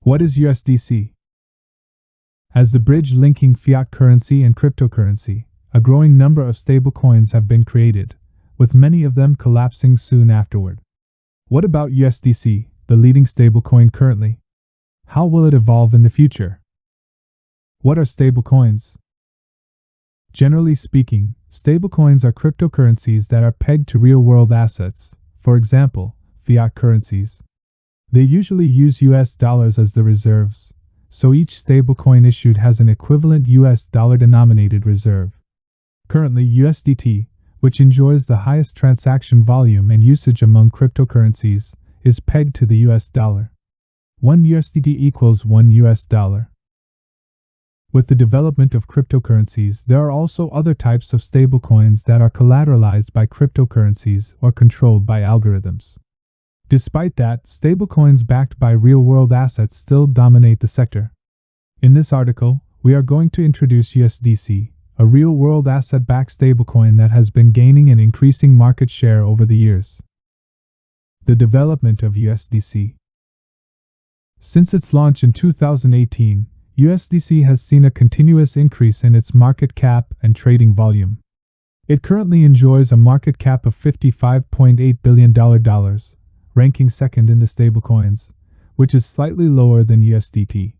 What is USDC? As the bridge linking fiat currency and cryptocurrency, a growing number of stablecoins have been created, with many of them collapsing soon afterward. What about USDC, the leading stablecoin currently? How will it evolve in the future? What are stablecoins? Generally speaking, stablecoins are cryptocurrencies that are pegged to real-world assets, for example, fiat currencies. They usually use US dollars as the reserves, so each stablecoin issued has an equivalent US dollar-denominated reserve. Currently, USDT, which enjoys the highest transaction volume and usage among cryptocurrencies, is pegged to the US dollar. 1 USDT equals 1 US dollar. With the development of cryptocurrencies, there are also other types of stablecoins that are collateralized by cryptocurrencies or controlled by algorithms. Despite that, stablecoins backed by real-world assets still dominate the sector. In this article, we are going to introduce USDC, a real-world asset-backed stablecoin that has been gaining an increasing market share over the years. The development of USDC. Since its launch in 2018, USDC has seen a continuous increase in its market cap and trading volume. It currently enjoys a market cap of $55.8 billion, ranking second in the stablecoins, which is slightly lower than USDT.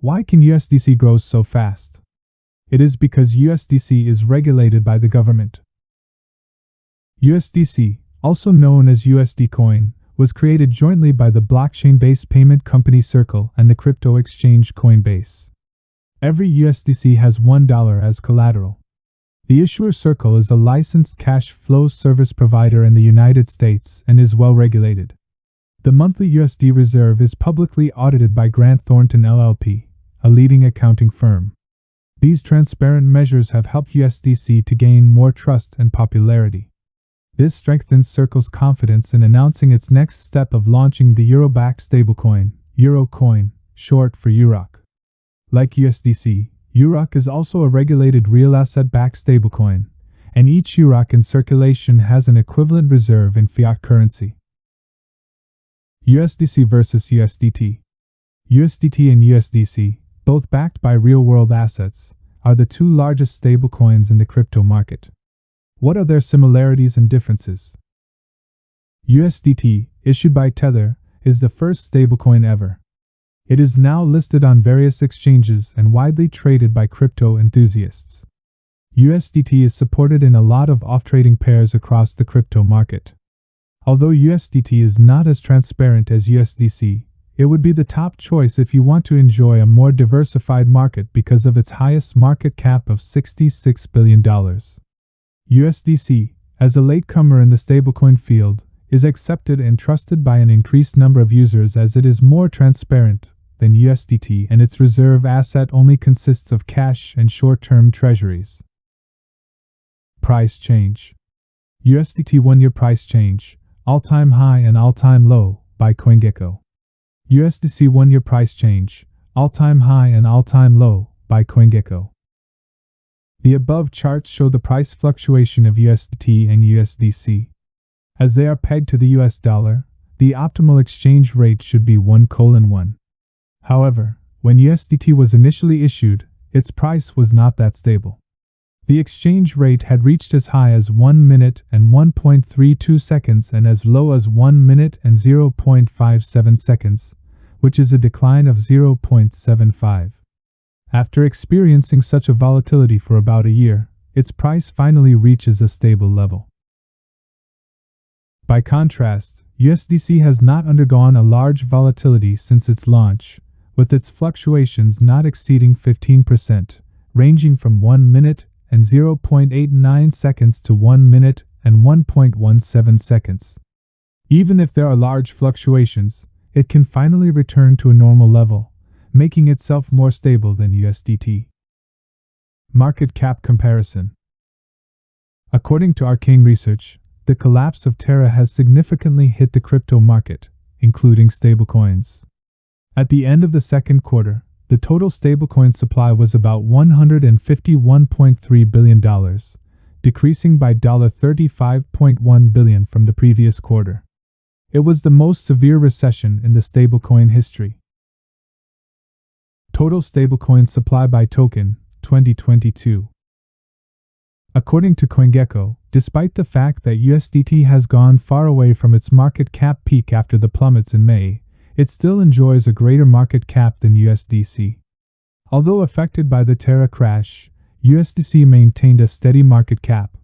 Why can USDC grow so fast? It is because USDC is regulated by the government. USDC, also known as USD Coin, was created jointly by the blockchain-based payment company Circle and the crypto exchange Coinbase. Every USDC has $1 as collateral. The issuer Circle is a licensed cash flow service provider in the United States and is well regulated. The monthly USD reserve is publicly audited by Grant Thornton LLP, a leading accounting firm. These transparent measures have helped USDC to gain more trust and popularity. This strengthens Circle's confidence in announcing its next step of launching the euro-backed stablecoin, Eurocoin, short for EUROC. Like USDC, EUROC is also a regulated real asset-backed stablecoin, and each EUROC in circulation has an equivalent reserve in fiat currency. USDC versus USDT. USDT and USDC, both backed by real-world assets, are the two largest stablecoins in the crypto market. What are their similarities and differences? USDT, issued by Tether, is the first stablecoin ever. It is now listed on various exchanges and widely traded by crypto enthusiasts. USDT is supported in a lot of off-trading pairs across the crypto market. Although USDT is not as transparent as USDC, it would be the top choice if you want to enjoy a more diversified market because of its highest market cap of $66 billion. USDC, as a latecomer in the stablecoin field, is accepted and trusted by an increased number of users as it is more transparent than USDT and its reserve asset only consists of cash and short-term treasuries. Price change. USDT 1-year price change, all-time high and all-time low, by CoinGecko. USDC 1-year price change, all-time high and all-time low, by CoinGecko. The above charts show the price fluctuation of USDT and USDC. As they are pegged to the US dollar, the optimal exchange rate should be 1:1. However, when USDT was initially issued, its price was not that stable. The exchange rate had reached as high as 1 minute and 1.32 seconds and as low as 1 minute and 0.57 seconds, which is a decline of 0.75. After experiencing such a volatility for about a year, its price finally reaches a stable level. By contrast, USDC has not undergone a large volatility since its launch, with its fluctuations not exceeding 15%, ranging from 1 minute and 0.89 seconds to 1 minute and 1.17 seconds. Even if there are large fluctuations, it can finally return to a normal level, making itself more stable than USDT. Market cap comparison. According to Arcane Research, the collapse of Terra has significantly hit the crypto market, including stablecoins. At the end of the second quarter, the total stablecoin supply was about $151.3 billion, decreasing by $35.1 billion from the previous quarter. It was the most severe recession in the stablecoin history. Total stablecoin supply by token, 2022. According to CoinGecko, despite the fact that USDT has gone far away from its market cap peak after the plummets in May, it still enjoys a greater market cap than USDC. Although affected by the Terra crash, USDC maintained a steady market cap.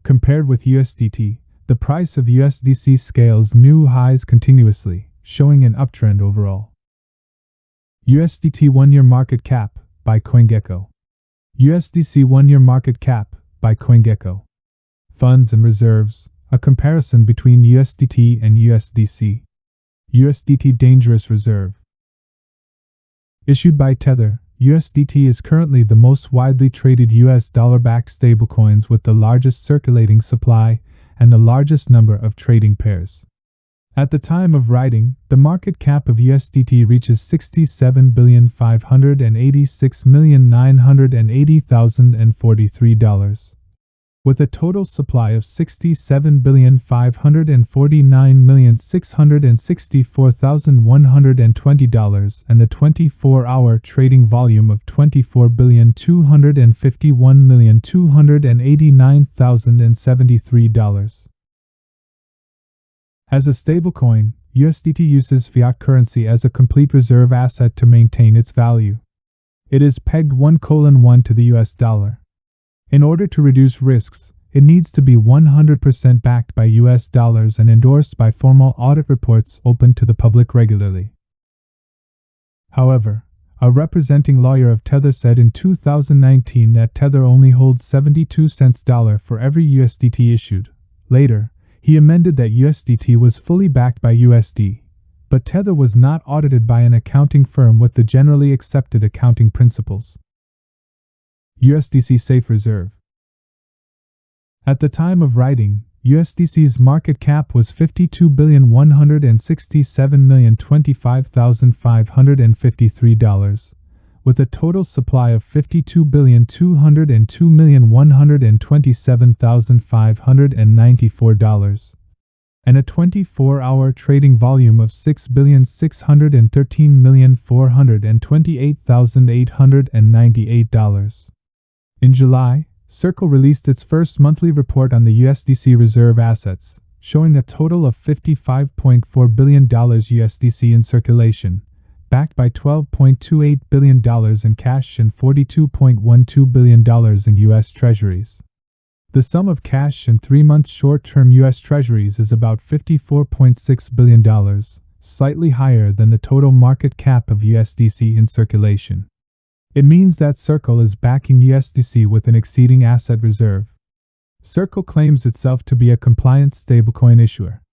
Compared with USDT, the price of USDC scales new highs continuously, showing an uptrend overall. USDT 1-year market cap by CoinGecko. USDC 1-year market cap by CoinGecko. Funds and reserves, a comparison between USDT and USDC. USDT Dangerous Reserve. Issued by Tether, USDT is currently the most widely traded US dollar-backed stablecoins with the largest circulating supply and the largest number of trading pairs. At the time of writing, the market cap of USDT reaches $67,586,980,043, with a total supply of $67,549,664,120 and a 24-hour trading volume of $24,251,289,073. As a stablecoin, USDT uses fiat currency as a complete reserve asset to maintain its value. It is pegged 1:1 to the US dollar. In order to reduce risks, it needs to be 100% backed by US dollars and endorsed by formal audit reports open to the public regularly. However, a representing lawyer of Tether said in 2019 that Tether only holds 72 cents dollar for every USDT issued. Later, he amended that USDT was fully backed by USD, but Tether was not audited by an accounting firm with the generally accepted accounting principles. USDC Safe Reserve. At the time of writing, USDC's market cap was $52,167,025,553, with a total supply of $52,202,127,594 and a 24-hour trading volume of $6,613,428,898. In July, Circle released its first monthly report on the USDC reserve assets, showing a total of $55.4 billion USDC in circulation, backed by $12.28 billion in cash and $42.12 billion in U.S. Treasuries. The sum of cash and 3-month short-term U.S. Treasuries is about $54.6 billion, slightly higher than the total market cap of USDC in circulation. It means that Circle is backing USDC with an exceeding asset reserve. Circle claims itself to be a compliant stablecoin issuer.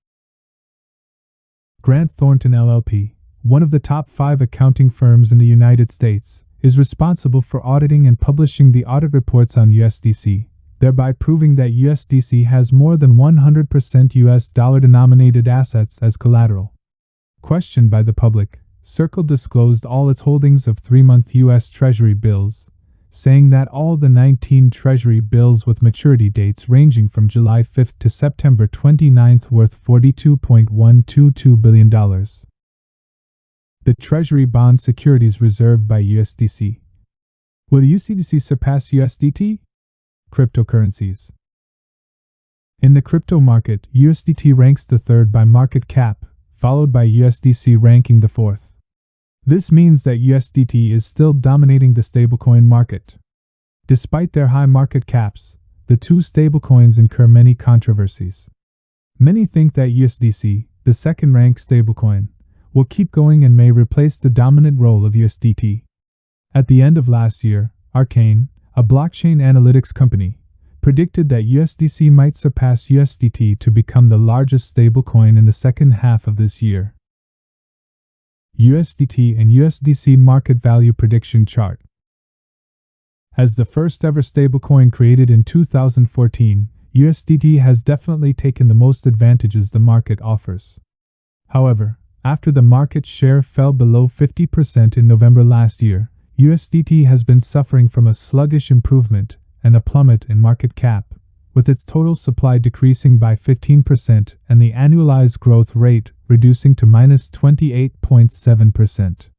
Grant Thornton LLP, one of the top 5 accounting firms in the United States, is responsible for auditing and publishing the audit reports on USDC, thereby proving that USDC has more than 100% US dollar-denominated assets as collateral. Questioned by the public, Circle disclosed all its holdings of 3-month U.S. Treasury bills, saying that all the 19 Treasury bills with maturity dates ranging from July 5 to September 29 worth $42.122 billion. The Treasury bond securities reserved by USDC. Will USDC surpass USDT? Cryptocurrencies. In the crypto market, USDT ranks the third by market cap, followed by USDC ranking the fourth. This means that USDT is still dominating the stablecoin market. Despite their high market caps, the two stablecoins incur many controversies. Many think that USDC, the second-ranked stablecoin, will keep going and may replace the dominant role of USDT. At the end of last year, Arcane, a blockchain analytics company, predicted that USDC might surpass USDT to become the largest stablecoin in the second half of this year. USDT and USDC market value prediction chart. As the first ever stablecoin created in 2014, USDT has definitely taken the most advantages the market offers. However, after the market share fell below 50% in November last year, USDT has been suffering from a sluggish improvement and a plummet in market cap, with its total supply decreasing by 15% and the annualized growth rate reducing to -28.7%.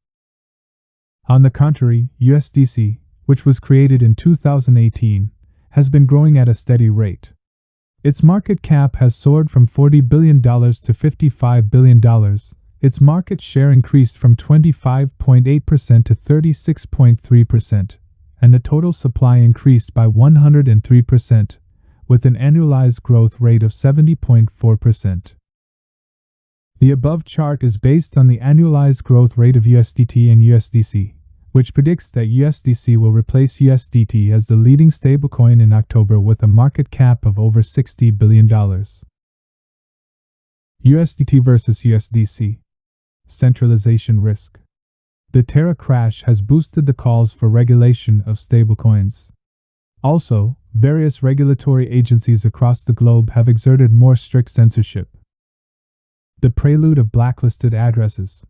On the contrary, USDC, which was created in 2018, has been growing at a steady rate. Its market cap has soared from $40 billion to $55 billion. Its market share increased from 25.8% to 36.3%, and the total supply increased by 103%, with an annualized growth rate of 70.4%. The above chart is based on the annualized growth rate of USDT and USDC, which predicts that USDC will replace USDT as the leading stablecoin in October with a market cap of over $60 billion. USDT versus USDC. Centralization risk. The Terra crash has boosted the calls for regulation of stablecoins. Also, various regulatory agencies across the globe have exerted more strict censorship. The prelude of blacklisted addresses.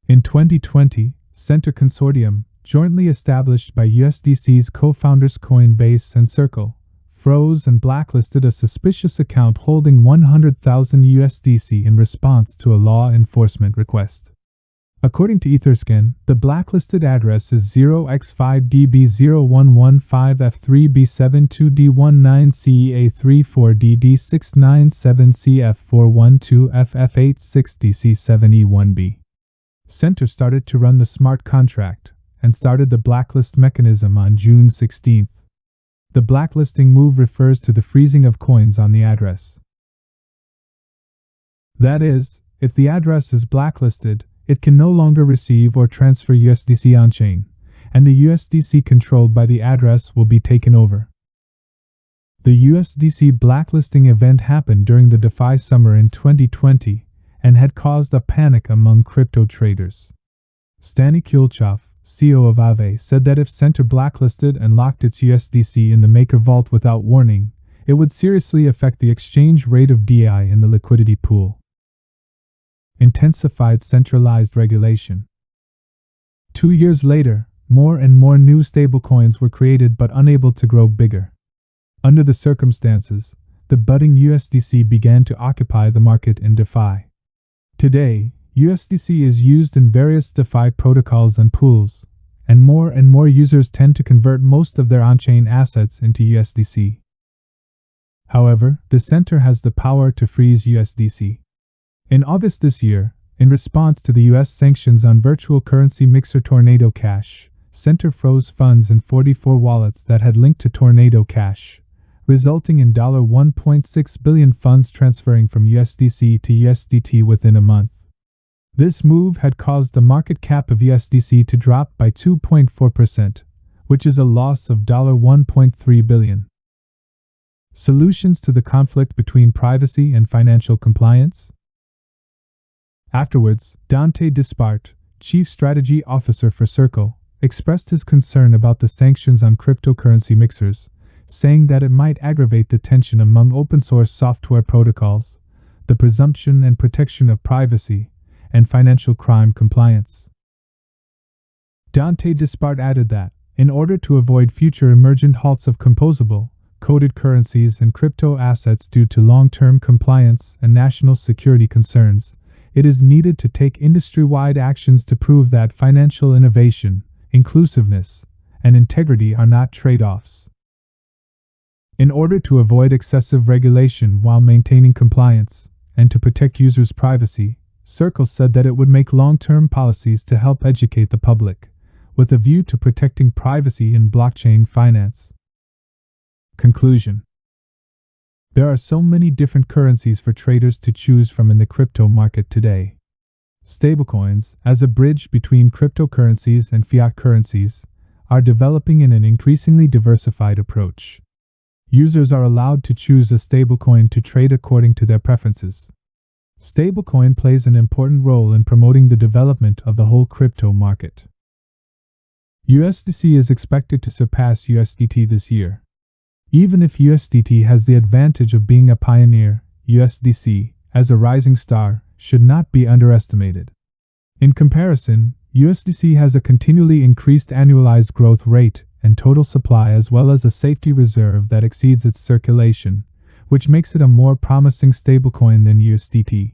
In 2020, Center Consortium, jointly established by USDC's co-founders Coinbase and Circle, froze and blacklisted a suspicious account holding 100,000 USDC in response to a law enforcement request. According to Etherscan, the blacklisted address is 0x5DB01153B72D197CA340D697CF412FF86DC7E1B. Center started to run the smart contract and started the blacklist mechanism on June 16. The blacklisting move refers to the freezing of coins on the address. That is, if the address is blacklisted, it can no longer receive or transfer USDC on-chain, and the USDC controlled by the address will be taken over. The USDC blacklisting event happened during the DeFi summer in 2020 and had caused a panic among crypto traders. Stani Kulchov, CEO of Aave, said that if Center blacklisted and locked its USDC in the Maker Vault without warning, it would seriously affect the exchange rate of DAI in the liquidity pool. Intensified centralized regulation. 2 years later, more and more new stablecoins were created but unable to grow bigger. Under the circumstances, the budding USDC began to occupy the market in DeFi. Today, USDC is used in various DeFi protocols and pools, and more users tend to convert most of their on-chain assets into USDC. However, the center has the power to freeze USDC. In August this year, in response to the US sanctions on virtual currency mixer Tornado Cash, Center froze funds in 44 wallets that had linked to Tornado Cash, resulting in $1.6 billion funds transferring from USDC to USDT within a month. This move had caused the market cap of USDC to drop by 2.4%, which is a loss of $1.3 billion. Solutions to the conflict between privacy and financial compliance? Afterwards, Dante Dispart, Chief Strategy Officer for Circle, expressed his concern about the sanctions on cryptocurrency mixers, saying that it might aggravate the tension among open-source software protocols, the presumption and protection of privacy, and financial crime compliance. Dante Dispart added that, in order to avoid future emergent halts of composable, coded currencies and crypto assets due to long-term compliance and national security concerns, it is needed to take industry-wide actions to prove that financial innovation, inclusiveness, and integrity are not trade-offs. In order to avoid excessive regulation while maintaining compliance, and to protect users' privacy, Circle said that it would make long-term policies to help educate the public, with a view to protecting privacy in blockchain finance. Conclusion. There are so many different currencies for traders to choose from in the crypto market today. Stablecoins, as a bridge between cryptocurrencies and fiat currencies, are developing in an increasingly diversified approach. Users are allowed to choose a stablecoin to trade according to their preferences. Stablecoin plays an important role in promoting the development of the whole crypto market. USDC is expected to surpass USDT this year. Even if USDT has the advantage of being a pioneer, USDC, as a rising star, should not be underestimated. In comparison, USDC has a continually increased annualized growth rate and total supply as well as a safety reserve that exceeds its circulation, which makes it a more promising stablecoin than USDT.